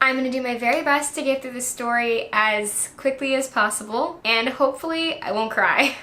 I'm gonna do my very best to get through this story as quickly as possible, and hopefully I won't cry.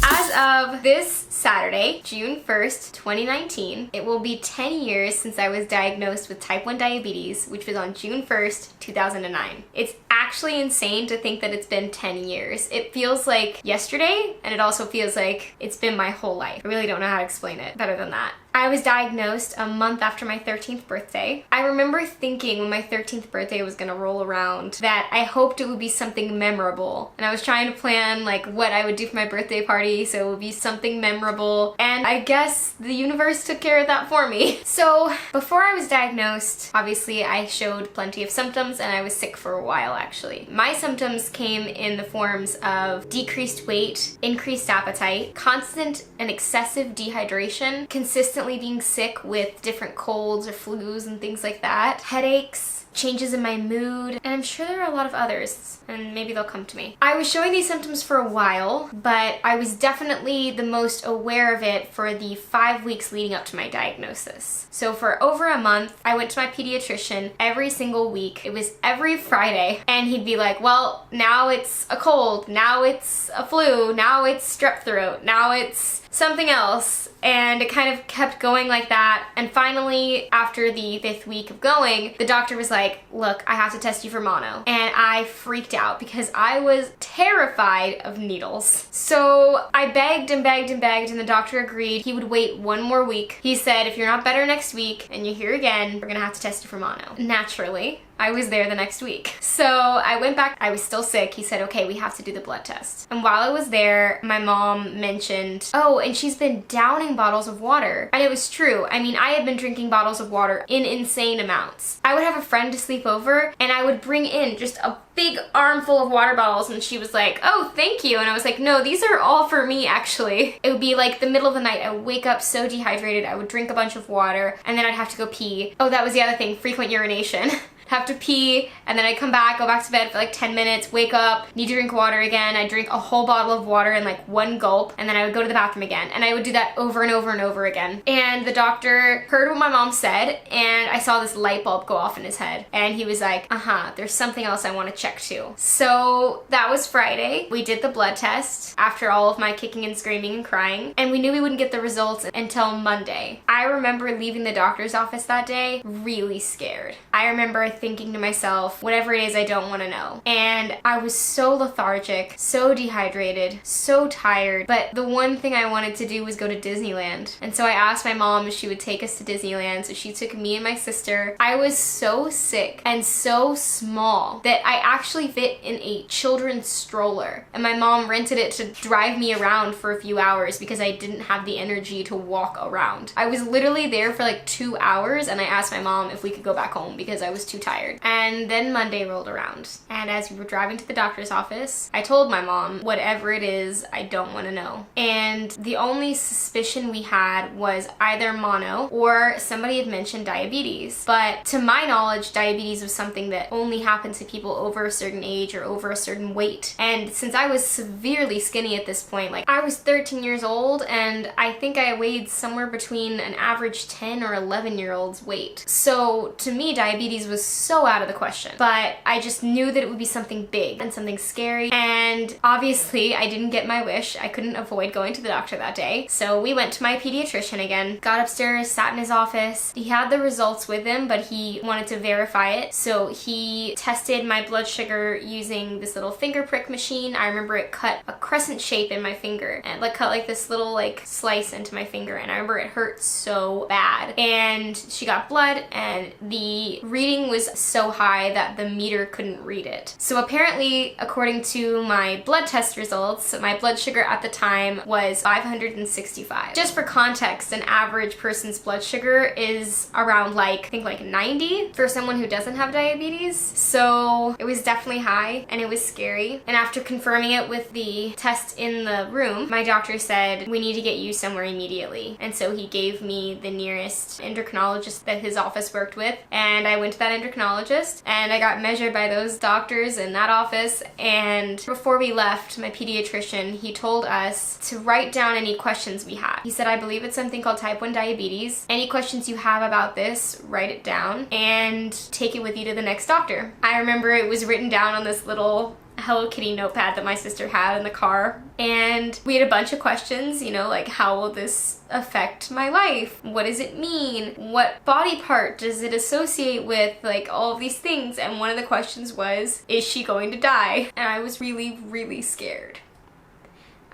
As of this Saturday, June 1st, 2019, it will be 10 years since I was diagnosed with type 1 diabetes, which was on June 1st, 2009. It's actually insane to think that it's been 10 years. It feels like yesterday, and it also feels like it's been my whole life. I really don't know how to explain it better than that. I was diagnosed a month after my 13th birthday. I remember thinking when my 13th birthday was gonna roll around that I hoped it would be something memorable. And I was trying to plan like what I would do for my birthday party so it would be something memorable. And I guess the universe took care of that for me. So before I was diagnosed, obviously I showed plenty of symptoms and I was sick for a while actually. My symptoms came in the forms of decreased weight, increased appetite, constant and excessive dehydration, consistent being sick with different colds or flus and things like that, headaches, changes in my mood, and I'm sure there are a lot of others, and maybe they'll come to me. I was showing these symptoms for a while, but I was definitely the most aware of it for the 5 weeks leading up to my diagnosis. So for over a month, I went to my pediatrician every single week. It was every Friday, and he'd be like, well, now it's a cold, now it's a flu, now it's strep throat, now it's something else. And it kind of kept going like that. And finally, after the 5th week of going, the doctor was like, look, I have to test you for mono. And I freaked out because I was terrified of needles. So I begged and begged and begged, and the doctor agreed he would wait 1 more week. He said, if you're not better next week and you're here again, we're gonna have to test you for mono. Naturally, I was there the next week. So I went back, I was still sick. He said, okay, we have to do the blood test. And while I was there, my mom mentioned, oh, and she's been downing bottles of water. And it was true. I mean, I had been drinking bottles of water in insane amounts. I would have a friend to sleep over and I would bring in just a big armful of water bottles, and she was like, oh, thank you. And I was like, no, these are all for me actually. It would be like the middle of the night. I would wake up so dehydrated. I would drink a bunch of water and then I'd have to go pee. Oh, that was the other thing, frequent urination. Have to pee, and then I'd come back, go back to bed for like 10 minutes, wake up, need to drink water again. I'd drink a whole bottle of water in like 1 gulp, and then I would go to the bathroom again. And I would do that over and over and over again. And the doctor heard what my mom said, and I saw this light bulb go off in his head. And he was like, there's something else I want to check too. So that was Friday. We did the blood test after all of my kicking and screaming and crying, and we knew we wouldn't get the results until Monday. I remember leaving the doctor's office that day really scared. I remember thinking to myself, whatever it is, I don't want to know. And I was so lethargic, so dehydrated, so tired, but the one thing I wanted to do was go to Disneyland. And so I asked my mom if she would take us to Disneyland, so she took me and my sister. I was so sick and so small that I actually fit in a children's stroller, and my mom rented it to drive me around for a few hours because I didn't have the energy to walk around. I was literally there for like 2 hours, and I asked my mom if we could go back home because I was too tired. And then Monday rolled around, and as we were driving to the doctor's office, I told my mom, whatever it is, I don't want to know. And the only suspicion we had was either mono or somebody had mentioned diabetes. But to my knowledge, diabetes was something that only happened to people over a certain age or over a certain weight. And since I was severely skinny at this point, like I was 13 years old, and I think I weighed somewhere between an average 10 or 11-year-old's weight. So to me, diabetes was so out of the question. But I just knew that it would be something big and something scary, and obviously I didn't get my wish. I couldn't avoid going to the doctor that day. So we went to my pediatrician again, got upstairs, sat in his office. He had the results with him, but he wanted to verify it. So he tested my blood sugar using this little finger prick machine. I remember it cut a crescent shape in my finger and like cut like this little like slice into my finger, and I remember it hurt so bad. And she got blood, and the reading was so high that the meter couldn't read it. So apparently, according to my blood test results, my blood sugar at the time was 565. Just for context, an average person's blood sugar is around like, I think like 90 for someone who doesn't have diabetes. So it was definitely high, and it was scary. And after confirming it with the test in the room, my doctor said, we need to get you somewhere immediately. And so he gave me the nearest endocrinologist that his office worked with, and I went to that endocrinologist endocrinologist, and I got measured by those doctors in that office. And before we left, my pediatrician, he told us to write down any questions we had. He said, I believe it's something called type 1 diabetes. Any questions you have about this, write it down and take it with you to the next doctor. I remember it was written down on this little Hello Kitty notepad that my sister had in the car, and we had a bunch of questions, you know, like, how will this affect my life? What does it mean? What body part does it associate with? Like, all of these things. And one of the questions was, is she going to die? And I was really, really scared.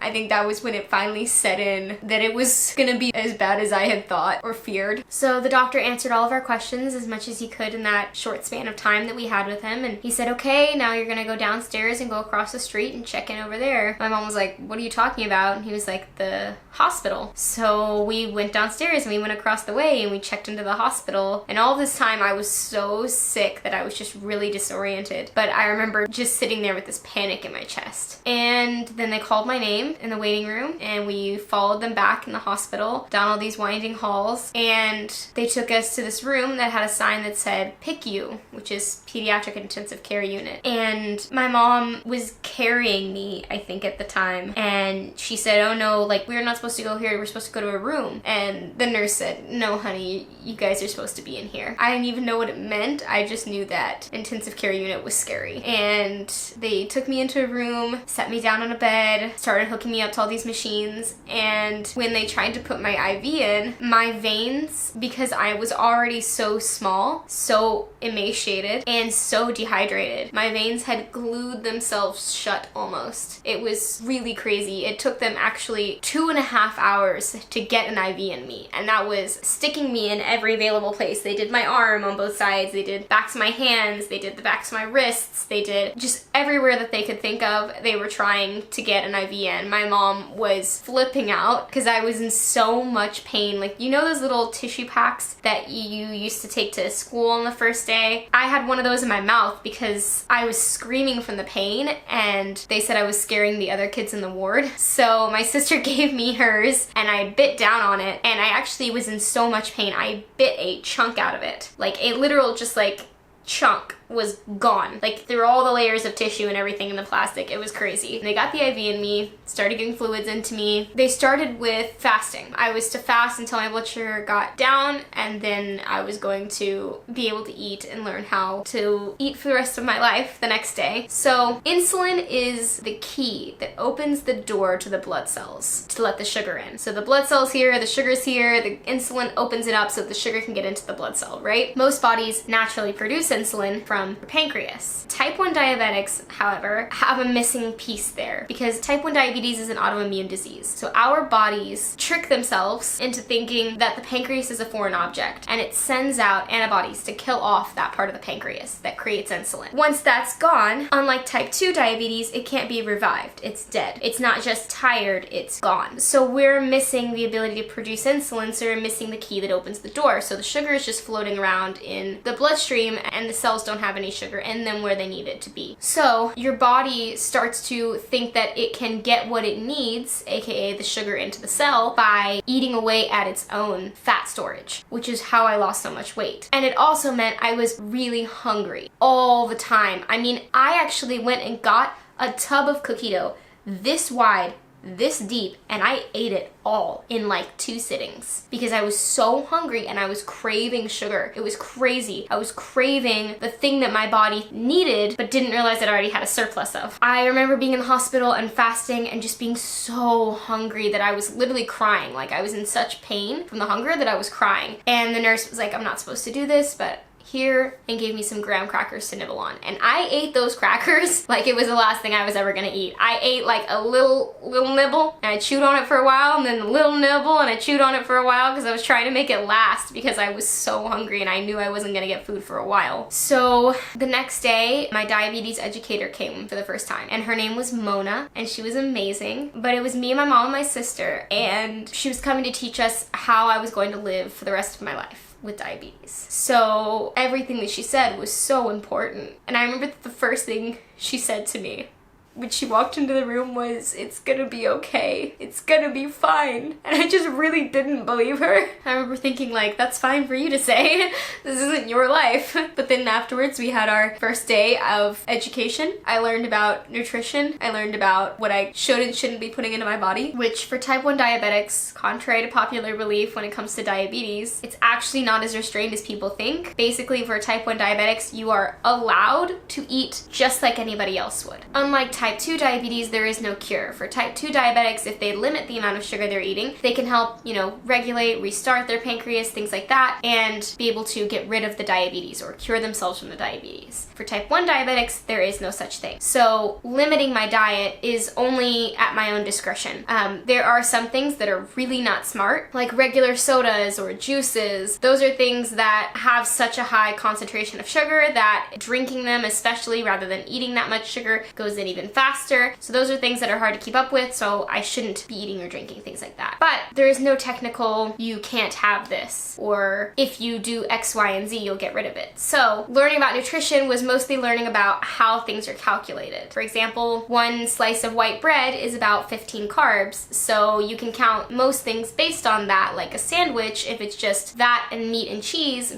I think that was when it finally set in that it was gonna be as bad as I had thought or feared. So the doctor answered all of our questions as much as he could in that short span of time that we had with him, and he said, okay, now you're gonna go downstairs and go across the street and check in over there. My mom was like, what are you talking about? And he was like, the hospital. So we went downstairs and we went across the way and we checked into the hospital, and all this time I was so sick that I was just really disoriented. But I remember just sitting there with this panic in my chest. And then they called my name in the waiting room, and we followed them back in the hospital down all these winding halls, and they took us to this room that had a sign that said PICU, which is Pediatric Intensive Care Unit. And my mom was carrying me, I think, at the time, and she said, oh no, like, we're not supposed to go here, we're supposed to go to a room. And the nurse said, no honey, you guys are supposed to be in here. I didn't even know what it meant. I just knew that intensive care unit was scary. And they took me into a room, set me down on a bed, started hooking me up to all these machines, and when they tried to put my IV in, my veins, because I was already so small, so emaciated, and so dehydrated, my veins had glued themselves shut almost. It was really crazy. It took them actually 2.5 hours to get an IV in me, and that was sticking me in every available place. They did my arm on both sides, they did backs of my hands, they did the backs of my wrists, they did just everywhere that they could think of. They were trying to get an IV in. My mom was flipping out because I was in so much pain. Like, you know those little tissue packs that you used to take to school on the first day? I had one of those in my mouth because I was screaming from the pain, and they said I was scaring the other kids in the ward. So my sister gave me hers, and I bit down on it, and I actually was in so much pain. I bit a chunk out of it. Like, a literal just like chunk was gone, like through all the layers of tissue and everything in the plastic. It was crazy. They got the IV in me, started getting fluids into me. They started with fasting. I was to fast until my blood sugar got down, and then I was going to be able to eat and learn how to eat for the rest of my life the next day. So insulin is the key that opens the door to the blood cells to let the sugar in. So the blood cells here, the sugar's here, the insulin opens it up so the sugar can get into the blood cell, right? Most bodies naturally produce insulin from the pancreas. Type 1 diabetics, however, have a missing piece there, because type 1 diabetes is an autoimmune disease. So our bodies trick themselves into thinking that the pancreas is a foreign object, and it sends out antibodies to kill off that part of the pancreas that creates insulin. Once that's gone, unlike type 2 diabetes, it can't be revived. It's dead. It's not just tired, it's gone. So we're missing the ability to produce insulin, so we're missing the key that opens the door. So the sugar is just floating around in the bloodstream, and the cells don't have any sugar in them where they need it to be. So your body starts to think that it can get what it needs, aka the sugar, into the cell by eating away at its own fat storage, which is how I lost so much weight. And it also meant I was really hungry all the time. I mean, I actually went and got a tub of cookie dough this wide, this deep, and I ate it all in like 2 sittings because I was so hungry and I was craving sugar. It was crazy. I was craving the thing that my body needed but didn't realize it already had a surplus of. I remember being in the hospital and fasting and just being so hungry that I was literally crying. Like, I was in such pain from the hunger that I was crying. And the nurse was like, I'm not supposed to do this, but here, and gave me some graham crackers to nibble on. And I ate those crackers like it was the last thing I was ever gonna eat. I ate like a little nibble, and I chewed on it for a while, and then a little nibble, and I chewed on it for a while because I was trying to make it last because I was so hungry and I knew I wasn't gonna get food for a while. So the next day, my diabetes educator came for the first time, and her name was Mona, and she was amazing. But it was me and my mom and my sister, and she was coming to teach us how I was going to live for the rest of my life with diabetes. So everything that she said was so important. And I remember the first thing she said to me when she walked into the room was, "It's gonna be okay. It's gonna be fine." And I just really didn't believe her. I remember thinking like, that's fine for you to say. This isn't your life. But then afterwards we had our first day of education. I learned about nutrition. I learned about what I should and shouldn't be putting into my body, which for type 1 diabetics, contrary to popular belief when it comes to diabetes, it's actually not as restrained as people think. Basically, for type 1 diabetics, you are allowed to eat just like anybody else would. Unlike type 2 diabetes, there is no cure. For type 2 diabetics, if they limit the amount of sugar they're eating, they can help, you know, regulate, restart their pancreas, things like that, and be able to get rid of the diabetes or cure themselves from the diabetes. For type 1 diabetics, there is no such thing. So limiting my diet is only at my own discretion. There are some things that are really not smart, like regular sodas or juices. Those are things that have such a high concentration of sugar that drinking them, especially rather than eating that much sugar, goes in even faster. So those are things that are hard to keep up with, so I shouldn't be eating or drinking things like that. But there is no technical, you can't have this, or if you do X, Y, and Z, you'll get rid of it. So learning about nutrition was mostly learning about how things are calculated. For example, one slice of white bread is about 15 carbs, so you can count most things based on that, like a sandwich. If it's just that and meat and cheese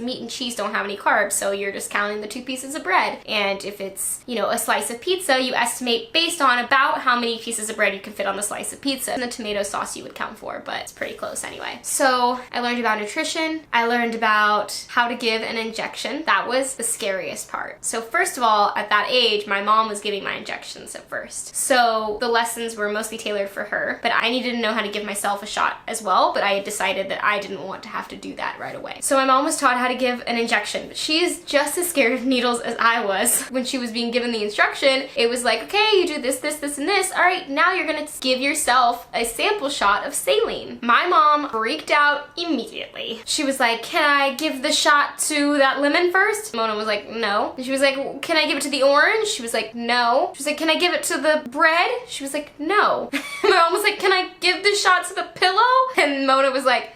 don't have any carbs, so you're just counting the 2 pieces of bread. And if it's, you know, a slice of pizza, you estimate based on about how many pieces of bread you can fit on the slice of pizza, and the tomato sauce you would count for, but it's pretty close anyway. So I learned about nutrition. I learned about how to give an injection. That was the scariest part. So first of all, at that age, my mom was giving my injections at first. So the lessons were mostly tailored for her, but I needed to know how to give myself a shot as well, but I had decided that I didn't want to have to do that right away. So my mom was taught how to give an injection, but she is just as scared of needles as I was. When she was being given the instruction, it was like, okay, you do this, this, this, and this. All right, now you're gonna give yourself a sample shot of saline. My mom freaked out immediately. She was like, can I give the shot to that lemon first? Mona was like, no. And she was like, can I give it to the orange? She was like, no. She was like, can I give it to the bread? She was like, no. My mom was like, can I give the shot to the pillow? And Mona was like,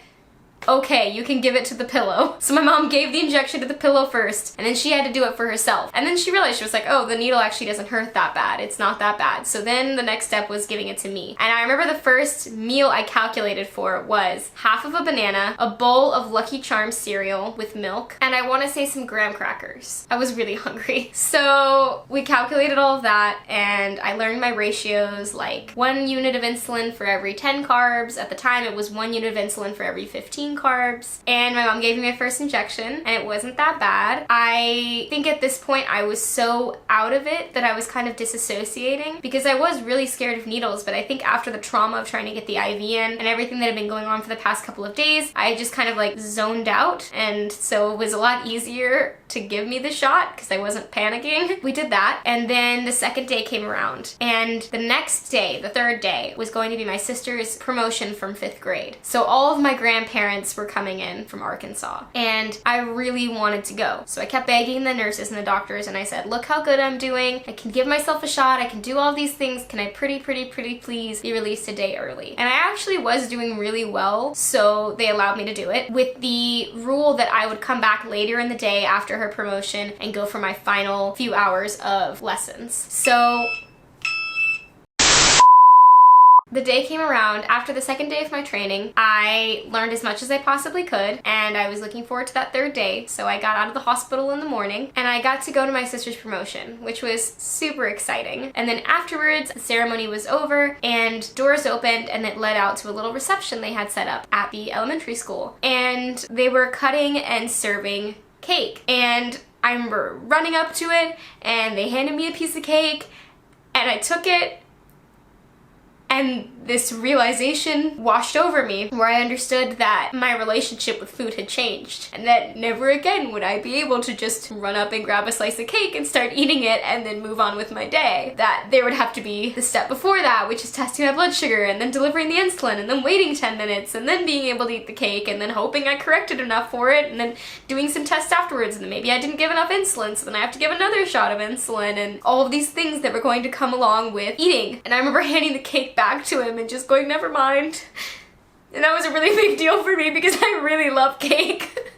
okay, you can give it to the pillow. So my mom gave the injection to the pillow first, and then she had to do it for herself. And then she realized, she was like, oh, the needle actually doesn't hurt that bad. It's not that bad. So then the next step was giving it to me. And I remember the first meal I calculated for was half of a banana, a bowl of Lucky Charms cereal with milk, and I want to say some graham crackers. I was really hungry. So we calculated all of that, and I learned my ratios, like 1 unit of insulin for every 10 carbs. At the time, it was 1 unit of insulin for every 15 carbs. And my mom gave me my first injection, and it wasn't that bad. I think at this point I was so out of it that I was kind of disassociating, because I was really scared of needles, but I think after the trauma of trying to get the IV in and everything that had been going on for the past couple of days, I just kind of like zoned out, and so it was a lot easier to give me the shot because I wasn't panicking. We did that, and then the second day came around, and the next day, the third day, was going to be my sister's promotion from 5th grade. So all of my grandparents were coming in from Arkansas, and I really wanted to go. So I kept begging the nurses and the doctors, and I said, look how good I'm doing. I can give myself a shot. I can do all these things. Can I pretty please be released a day early? And I actually was doing really well, so they allowed me to do it, with the rule that I would come back later in the day after her promotion and go for my final few hours of lessons. So the day came around. After the second day of my training, I learned as much as I possibly could, and I was looking forward to that third day. So I got out of the hospital in the morning, and I got to go to my sister's promotion, which was super exciting. And then afterwards, the ceremony was over, and doors opened, and it led out to a little reception they had set up at the elementary school. And they were cutting and serving cake. And I remember running up to it, and they handed me a piece of cake, and I took it, and this realization washed over me, where I understood that my relationship with food had changed, and that never again would I be able to just run up and grab a slice of cake and start eating it and then move on with my day. That there would have to be the step before that, which is testing my blood sugar, and then delivering the insulin, and then waiting 10 minutes, and then being able to eat the cake, and then hoping I corrected enough for it, and then doing some tests afterwards, and then maybe I didn't give enough insulin, so then I have to give another shot of insulin, and all of these things that were going to come along with eating. And I remember handing the cake back to him and just going, never mind. And that was a really big deal for me because I really love cake.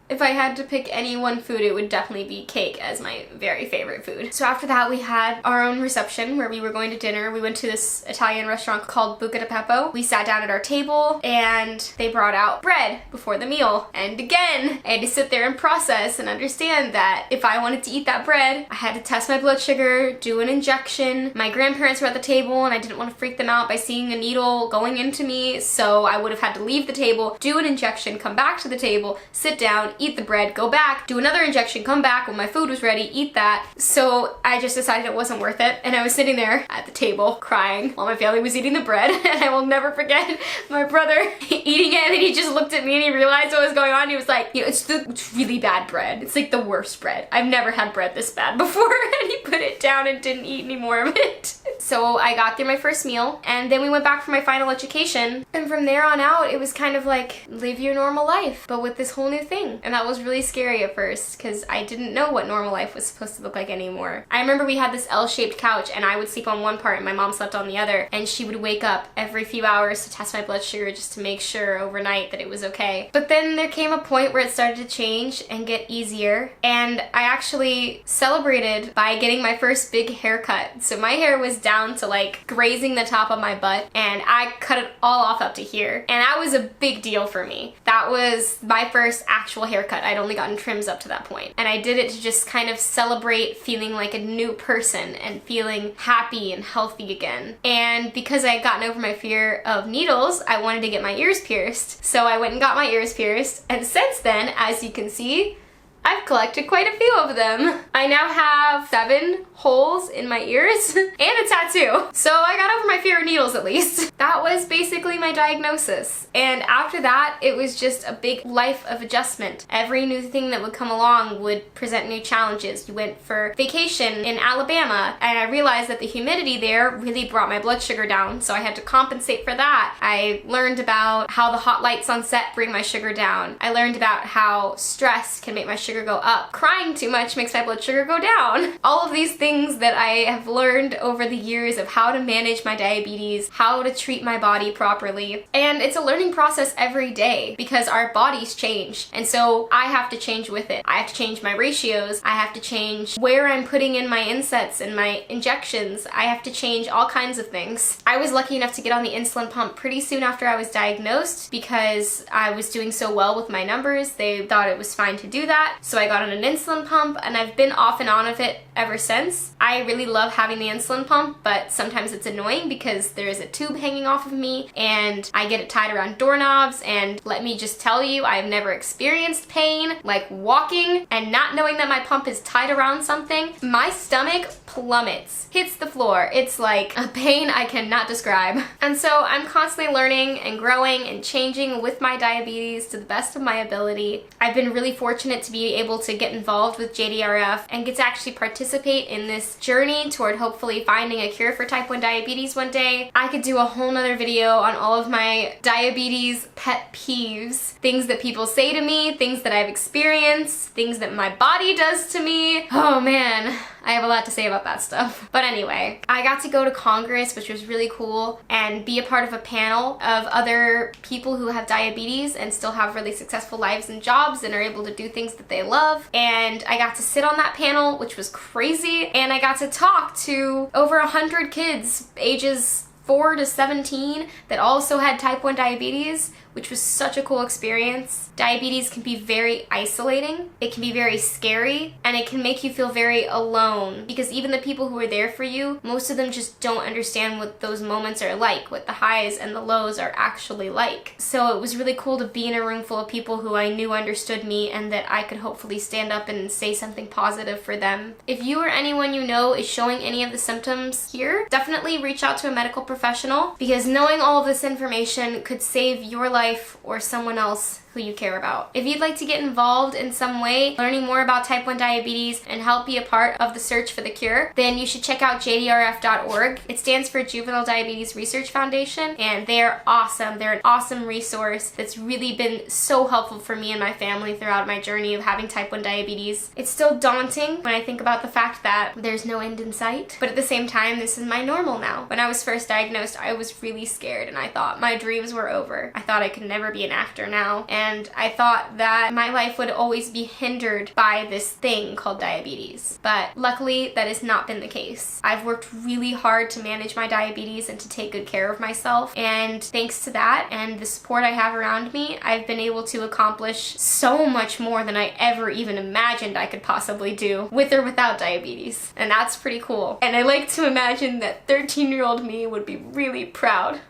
if I had to pick any one food, it would definitely be cake as my very favorite food. So after that, we had our own reception where we were going to dinner. We went to this Italian restaurant called Buca di Beppo. We sat down at our table and they brought out bread before the meal. And again, I had to sit there and process and understand that if I wanted to eat that bread, I had to test my blood sugar, do an injection. My grandparents were at the table and I didn't want to freak them out by seeing a needle going into me, so I would have had to leave the table, do an injection, come back to the table, sit down, eat the bread, go back, do another injection, come back when my food was ready, eat that. So I just decided it wasn't worth it, and I was sitting there at the table crying while my family was eating the bread. And I will never forget my brother eating it, and he just looked at me and he realized what was going on. He was like, you know, it's really bad bread. It's like the worst bread. I've never had bread this bad before. And he put it down and didn't eat any more of it. So I got through my first meal, and then we went back for my final education. And from there on out, it was kind of like live your normal life, but with this whole new thing. And that was really scary at first because I didn't know what normal life was supposed to look like anymore. I remember we had this L-shaped couch and I would sleep on one part and my mom slept on the other, and she would wake up every few hours to test my blood sugar just to make sure overnight that it was okay. But then there came a point where it started to change and get easier, and I actually celebrated by getting my first big haircut. So my hair was down to like grazing the top of my butt, and I cut it all off up to here, and that was a big deal for me. That was my first actual haircut. I'd only gotten trims up to that point, and I did it to just kind of celebrate feeling like a new person and feeling happy and healthy again. And because I had gotten over my fear of needles, I wanted to get my ears pierced, so I went and got my ears pierced, and since then, as you can see, I've collected quite a few of them. I now have 7 holes in my ears and a tattoo. So I got over my fear of needles at least. That was basically my diagnosis. And after that, it was just a big life of adjustment. Every new thing that would come along would present new challenges. We went for vacation in Alabama, and I realized that the humidity there really brought my blood sugar down, so I had to compensate for that. I learned about how the hot lights on set bring my sugar down. I learned about how stress can make my sugar go up. Crying too much makes my blood sugar go down. All of these things that I have learned over the years of how to manage my diabetes, how to treat my body properly. And it's a learning process every day because our bodies change. And so I have to change with it. I have to change my ratios. I have to change where I'm putting in my insets and my injections. I have to change all kinds of things. I was lucky enough to get on the insulin pump pretty soon after I was diagnosed because I was doing so well with my numbers. They thought it was fine to do that. So I got on an insulin pump, and I've been off and on of it ever since. I really love having the insulin pump, but sometimes it's annoying because there is a tube hanging off of me and I get it tied around doorknobs, and let me just tell you, I've never experienced pain like walking and not knowing that my pump is tied around something. My stomach plummets, hits the floor. It's like a pain I cannot describe. And so I'm constantly learning and growing and changing with my diabetes to the best of my ability. I've been really fortunate to be able to get involved with JDRF and get to actually participate in this journey toward hopefully finding a cure for type 1 diabetes one day. I could do a whole nother video on all of my diabetes pet peeves, things that people say to me, things that I've experienced, things that my body does to me. Oh man, I have a lot to say about that stuff. But anyway, I got to go to Congress, which was really cool, and be a part of a panel of other people who have diabetes and still have really successful lives and jobs and are able to do things that they love. And I got to sit on that panel, which was crazy, and I got to talk to over 100 kids ages 4 to 17 that also had type 1 diabetes, which was such a cool experience. Diabetes can be very isolating, it can be very scary, and it can make you feel very alone because even the people who are there for you, most of them just don't understand what those moments are like, what the highs and the lows are actually like. So it was really cool to be in a room full of people who I knew understood me and that I could hopefully stand up and say something positive for them. If you or anyone you know is showing any of the symptoms here, definitely reach out to a medical professional because knowing all of this information could save your life or someone else who you care about. If you'd like to get involved in some way, learning more about type 1 diabetes and help be a part of the search for the cure, then you should check out JDRF.org. It stands for Juvenile Diabetes Research Foundation, and they're awesome. They're an awesome resource that's really been so helpful for me and my family throughout my journey of having type 1 diabetes. It's still daunting when I think about the fact that there's no end in sight, but at the same time, this is my normal now. When I was first diagnosed, I was really scared and I thought my dreams were over. I thought I could never be an actor now, and I thought that my life would always be hindered by this thing called diabetes. But luckily, that has not been the case. I've worked really hard to manage my diabetes and to take good care of myself, and thanks to that and the support I have around me, I've been able to accomplish so much more than I ever even imagined I could possibly do with or without diabetes. And that's pretty cool. And I like to imagine that 13-year-old me would be really proud.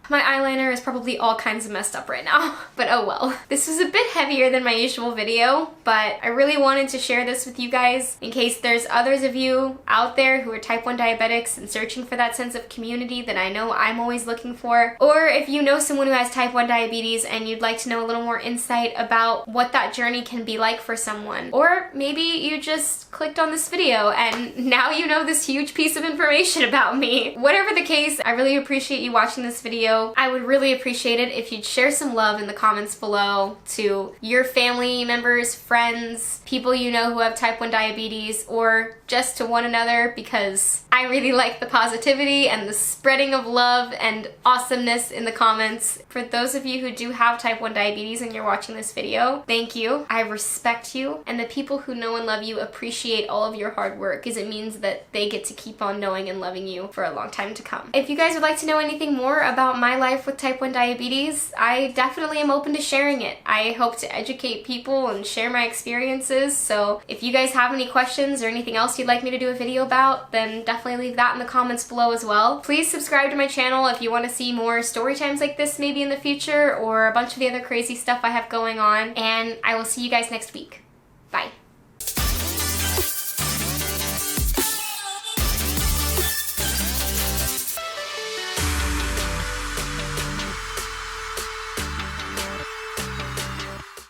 My eyeliner is probably all kinds of messed up right now, but oh well. This was a bit heavier than my usual video, but I really wanted to share this with you guys in case there's others of you out there who are type 1 diabetics and searching for that sense of community that I know I'm always looking for. Or if you know someone who has type 1 diabetes and you'd like to know a little more insight about what that journey can be like for someone. Or maybe you just clicked on this video and now you know this huge piece of information about me. Whatever the case, I really appreciate you watching this video. I would really appreciate it if you'd share some love in the comments below to your family members, friends, people you know who have type 1 diabetes, or just to one another, because I really like the positivity and the spreading of love and awesomeness in the comments. For those of you who do have type 1 diabetes and you're watching this video, thank you. I respect you, and the people who know and love you appreciate all of your hard work, because it means that they get to keep on knowing and loving you for a long time to come. If you guys would like to know anything more about my life with type 1 diabetes, I definitely am open to sharing it. I hope to educate people and share my experiences, so if you guys have any questions or anything else you'd like me to do a video about, then definitely leave that in the comments below as well. Please subscribe to my channel if you want to see more story times like this maybe in the future, or a bunch of the other crazy stuff I have going on, and I will see you guys next week. Bye.